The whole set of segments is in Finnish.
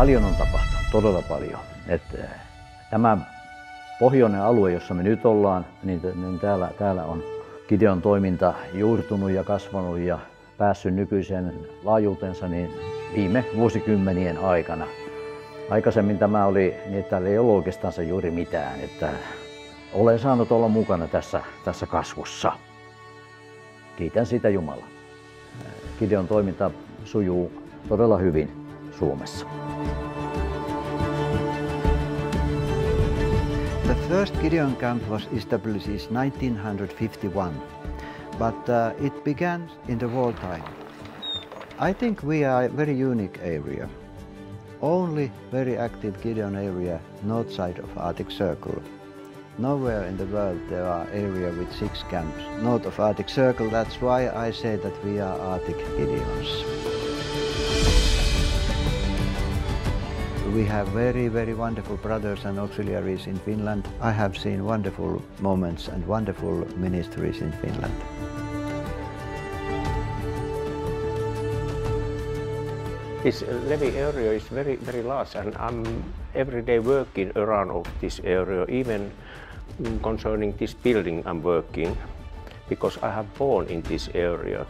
Paljon on tapahtunut, todella paljon. Tämä pohjoinen alue, jossa me nyt ollaan, niin täällä on Gideon toiminta juurtunut ja kasvanut ja päässyt nykyiseen laajuutensa niin viime vuosikymmenien aikana. Aikaisemmin tämä oli niin, että täällä ei ollut oikeastaan juuri mitään. Että olen saanut olla mukana tässä kasvussa. Kiitän siitä Jumalaa. Gideon toiminta sujuu todella hyvin Suomessa. The first Gideon camp was established in 1951, but it began in the wartime. I think we are a very unique area. Only very active Gideon area north side of Arctic Circle. Nowhere in the world there are area with 6 camps north of Arctic Circle. That's why I say that we are Arctic Gideons. We have very, very wonderful brothers and auxiliaries in Finland. I have seen wonderful moments and wonderful ministries in Finland. This Levi area is very, very large, and I'm every day working around of this area, even concerning this building I'm working, because I have born in this area.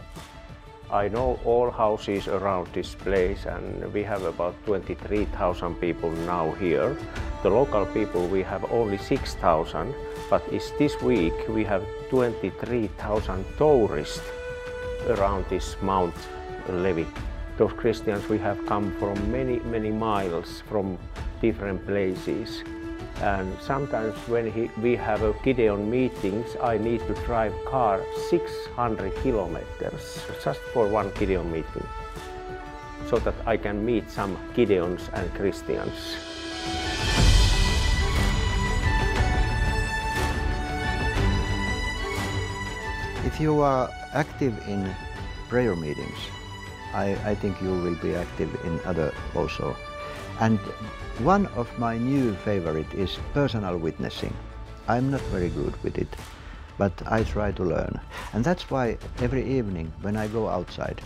I know all houses around this place, and we have about 23,000 people now here. The local people, we have only 6,000, but this week we have 23,000 tourists around this Mount Levi. Those Christians we have come from many, many miles from different places. And sometimes when we have a Gideon meetings, I need to drive car 600 kilometers just for one Gideon meeting, so that I can meet some Gideons and Christians. If you are active in prayer meetings, I think you will be active in other also. And one of my new favorite is personal witnessing. I'm not very good with it, but I try to learn. And that's why every evening when I go outside,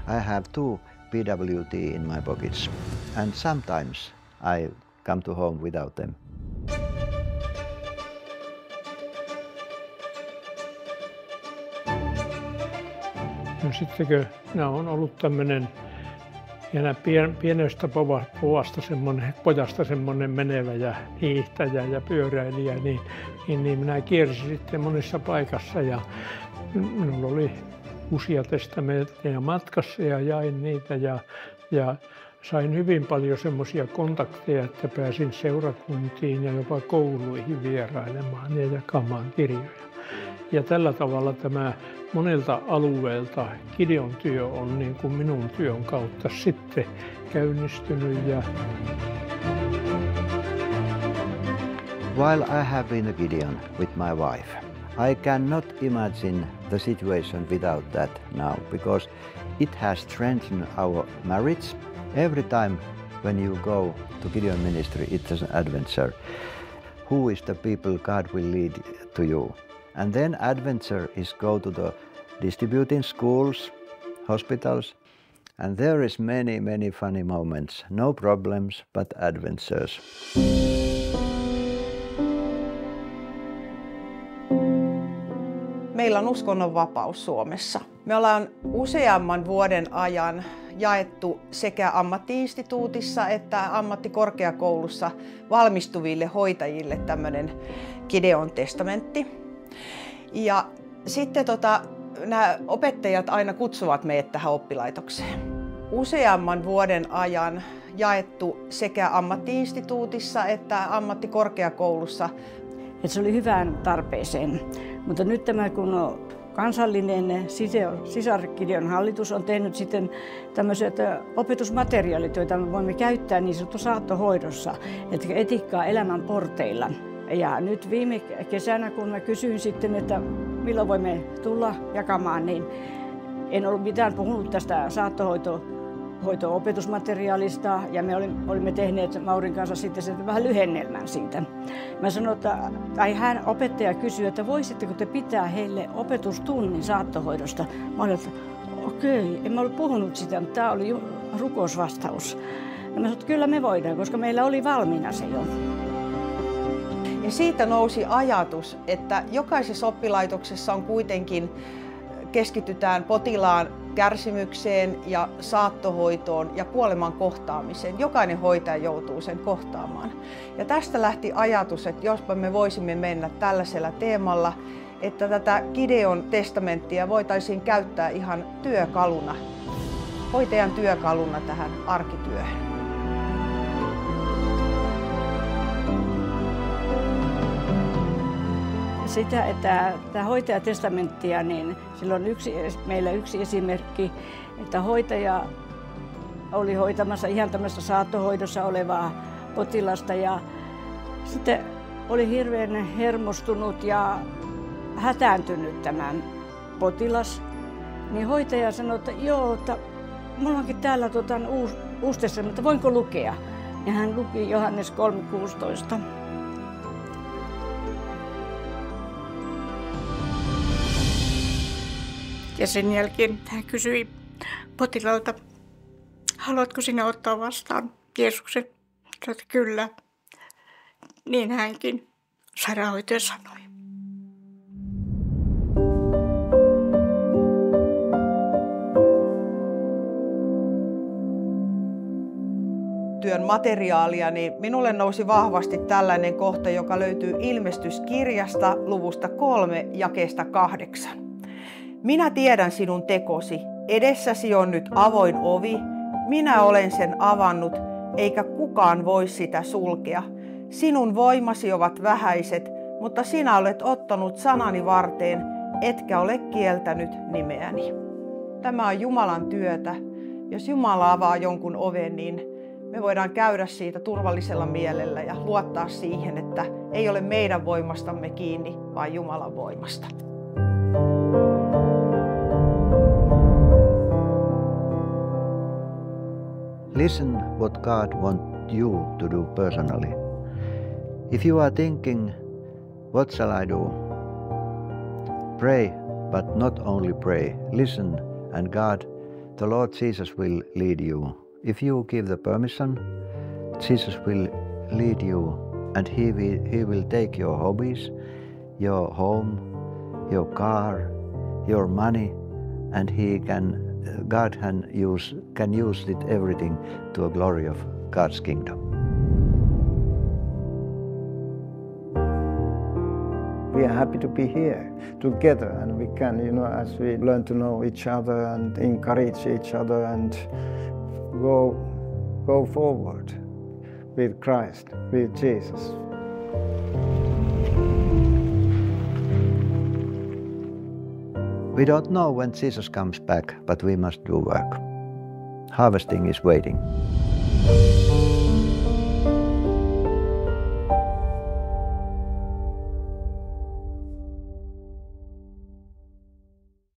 I have 2 PWT in my pockets. And sometimes I come to home without them. No sittenkö nämä on ollut tämmöinen ja pienestä pojasta semmoinen menevä ja hiihtäjä ja pyöräilijä, niin minä kiersin sitten monessa paikassa ja minulla oli uusia testamentteja matkassa ja jain niitä ja sain hyvin paljon semmoisia kontakteja, että pääsin seurakuntiin ja jopa kouluihin vierailemaan ja jakamaan kirjoja. Ja tällä tavalla tämä monelta alueelta Gideon työ on niin kuin minun työn kautta sitten käynnistynyt. While I have been a Gideon with my wife, I cannot imagine the situation without that now, because it has strengthened our marriage. Every time when you go to Gideon ministry, it is an adventure. Who is the people God will lead to you? And then adventure is go to the distributing schools, hospitals, and there is many, many funny moments. No problems, but adventures. Meillä on uskonnonvapaus Suomessa. Me ollaan useamman vuoden ajan jaettu sekä ammatti-instituutissa että ammattikorkeakoulussa valmistuville hoitajille tämmöinen Gideon testamentti. Ja sitten nämä opettajat aina kutsuvat meidät tähän oppilaitokseen. Useamman vuoden ajan jaettu sekä ammatti-instituutissa että ammattikorkeakoulussa. Et se oli hyvään tarpeeseen, mutta nyt tämä kun kansallinen sisar-Gideon hallitus on tehnyt sitten tämmöiset opetusmateriaalit, joita me voimme käyttää niin sanotussa saattohoidossa, eli etiikkaa elämän porteilla. Ja nyt viime kesänä, kun mä kysyin sitten, että milloin voimme tulla jakamaan, niin en ollut mitään puhunut tästä saattohoito-opetusmateriaalista ja me olimme tehneet Maurin kanssa sitten sen vähän lyhennelmän siitä. Mä sanoin, hän opettaja kysyi, että voisitteko te pitää heille opetustunnin saattohoidosta. Mä olin, että okei, en mä ollut puhunut sitä, mutta tämä oli rukousvastaus. Ja mä sanoin, että kyllä me voidaan, koska meillä oli valmiina se jo. Ja siitä nousi ajatus, että jokaisessa oppilaitoksessa on kuitenkin keskitytään potilaan kärsimykseen ja saattohoitoon ja kuoleman kohtaamiseen. Jokainen hoitaja joutuu sen kohtaamaan. Ja tästä lähti ajatus, että jospa me voisimme mennä tällaisella teemalla, että tätä Gideon testamenttia voitaisiin käyttää ihan työkaluna, hoitajan työkaluna tähän arkityöhön. Sitä, että tämä hoitajatestamenttia, niin silloin meillä yksi esimerkki, että hoitaja oli hoitamassa ihan tämmöistä saattohoidossa olevaa potilasta ja sitten oli hirveän hermostunut ja hätääntynyt tämän potilas. Niin hoitaja sanoi, että joo, että mulla onkin täällä uusi testamentti, voinko lukea? Ja hän luki Johannes 3:16. Ja sen jälkeen hän kysyi potilaalta, haluatko sinä ottaa vastaan Jeesuksen? Sanoin, että kyllä. Niin hänkin, sairaanhoitaja sanoi. Työn materiaalia, niin minulle nousi vahvasti tällainen kohta, joka löytyy Ilmestyskirjasta luvusta 3 jakeesta 8. Minä tiedän sinun tekosi, edessäsi on nyt avoin ovi, minä olen sen avannut, eikä kukaan voi sitä sulkea. Sinun voimasi ovat vähäiset, mutta sinä olet ottanut sanani varteen, etkä ole kieltänyt nimeäni. Tämä on Jumalan työtä. Jos Jumala avaa jonkun oven, niin me voidaan käydä siitä turvallisella mielellä ja luottaa siihen, että ei ole meidän voimastamme kiinni, vaan Jumalan voimasta. Listen what God wants you to do personally. If you are thinking, what shall I do? Pray, but not only pray. Listen, and God, the Lord Jesus will lead you. If you give the permission, Jesus will lead you, and He will take your hobbies, your home, your car, your money, and God can use it everything to a glory of God's kingdom. We are happy to be here together, and we can, as we learn to know each other and encourage each other and go forward with Christ, with Jesus. We don't know when Jesus comes back, but we must do work. Harvesting is waiting.